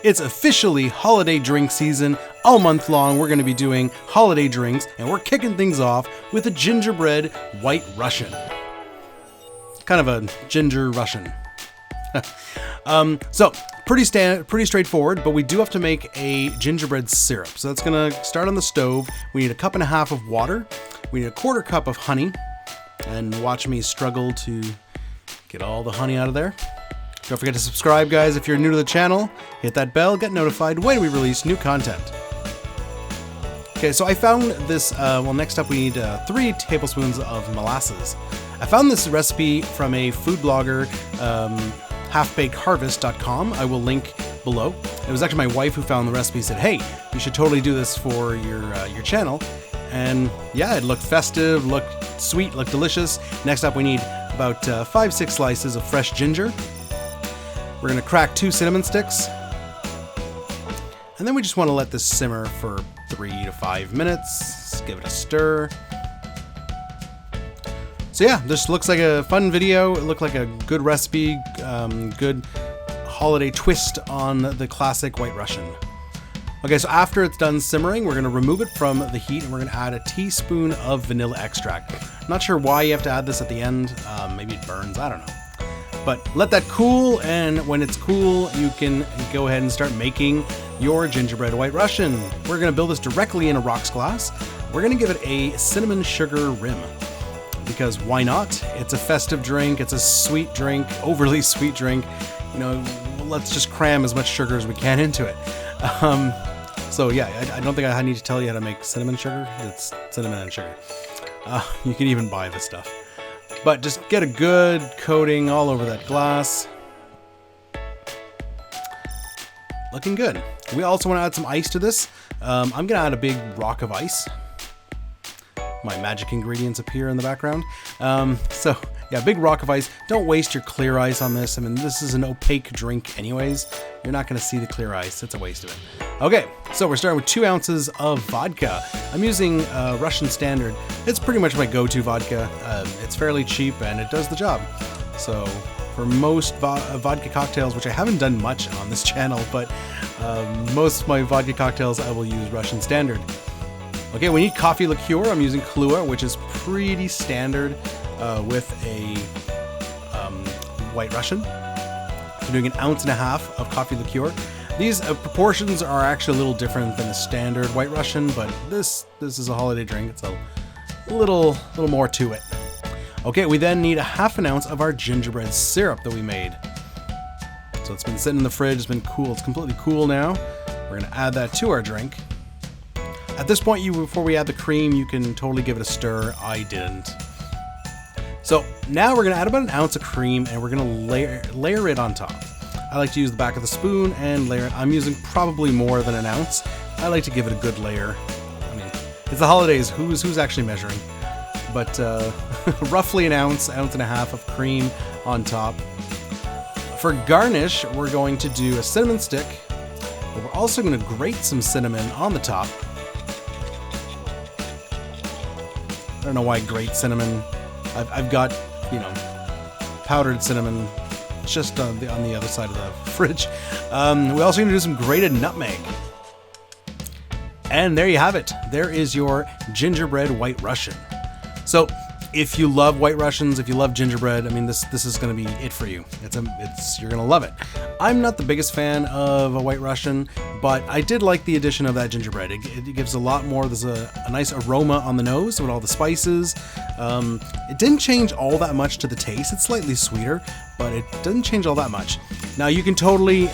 It's officially holiday drink season. All month long, we're going to be doing holiday drinks, and we're kicking things off with a gingerbread white Russian. Kind of a ginger Russian. So pretty straightforward, but we do have to make a gingerbread syrup. So that's going to start on the stove. We need 1.5 cups of water. We need 1/4 cup of honey. And watch me struggle to get all the honey out of there. Don't forget to subscribe, guys, if you're new to the channel. Hit that bell, get notified when we release new content. Okay, so I found this, next up we need 3 tablespoons of molasses. I found this recipe from a food blogger, halfbakedharvest.com. I will link below. It was actually my wife who found the recipe and said, hey, you should totally do this for your channel. And yeah, it looked festive, looked sweet, looked delicious. Next up, we need about 5-6 slices of fresh ginger. We're gonna crack 2 cinnamon sticks. And then we just wanna let this simmer for 3 to 5 minutes. Just give it a stir. So yeah, this looks like a fun video. It looked like a good recipe, good holiday twist on the classic White Russian. Okay, so after it's done simmering, we're gonna remove it from the heat and we're gonna add a teaspoon of vanilla extract. Not sure why you have to add this at the end. Maybe it burns, I don't know. But let that cool, and when it's cool, you can go ahead and start making your gingerbread White Russian. We're gonna build this directly in a rocks glass. We're gonna give it a cinnamon sugar rim, because why not? It's a festive drink, it's a sweet drink, overly sweet drink. You know, let's just cram as much sugar as we can into it. So yeah, I don't think I need to tell you how to make cinnamon sugar. It's cinnamon and sugar. You can even buy this stuff. But just get a good coating all over that glass. Looking good. We also want to add some ice to this. I'm going to add a big rock of ice. My magic ingredients appear in the background. So yeah, big rock of ice. Don't waste your clear ice on this. I mean, this is an opaque drink anyways. You're not going to see the clear ice. It's a waste of it. Okay, so we're starting with 2 ounces of vodka. I'm using Russian Standard. It's pretty much my go-to vodka. It's fairly cheap and it does the job. So for most vodka cocktails, which I haven't done much on this channel, but most of my vodka cocktails I will use Russian Standard. Okay, we need Coffee Liqueur. I'm using Kahlua, which is pretty standard with a White Russian. I'm doing 1.5 ounces of Coffee Liqueur. These proportions are actually a little different than a standard White Russian, but this is a holiday drink. It's a little more to it. Okay, we then need 1/2 ounce of our gingerbread syrup that we made. So it's been sitting in the fridge, it's been cool, it's completely cool now. We're gonna add that to our drink. At this point, before we add the cream, you can totally give it a stir. I didn't. So now we're gonna add about 1 ounce of cream and we're gonna layer it on top. I like to use the back of the spoon and layer it. I'm using probably more than 1 ounce. I like to give it a good layer. I mean, it's the holidays, who's actually measuring? But roughly 1 ounce, 1.5 ounces of cream on top. For garnish, we're going to do a cinnamon stick, but we're also gonna grate some cinnamon on the top. I don't know why grate cinnamon. I've got, you know, powdered cinnamon just on the other side of the fridge. We also going to do some grated nutmeg. And there you have it. There is your gingerbread White Russian. So if you love White Russians, if you love gingerbread, I mean, this is going to be it for you. You're going to love it. I'm not the biggest fan of a White Russian, but I did like the addition of that gingerbread. It gives a lot more. There's a nice aroma on the nose with all the spices. It didn't change all that much to the taste. It's slightly sweeter, but it doesn't change all that much. Now you can totally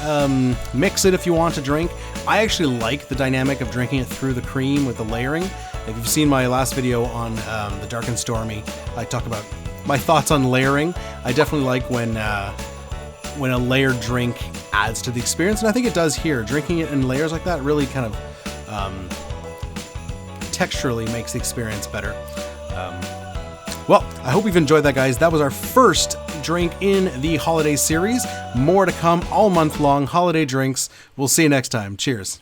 mix it if you want to drink. I actually like the dynamic of drinking it through the cream with the layering. If you've seen my last video on the Dark and Stormy, I talk about my thoughts on layering. I definitely like when a layered drink adds to the experience, and I think it does here. Drinking it in layers like that really kind of texturally makes the experience better. Well, I hope you've enjoyed that, guys. That was our first drink in the holiday series. More to come all month long, holiday drinks. We'll see you next time. Cheers.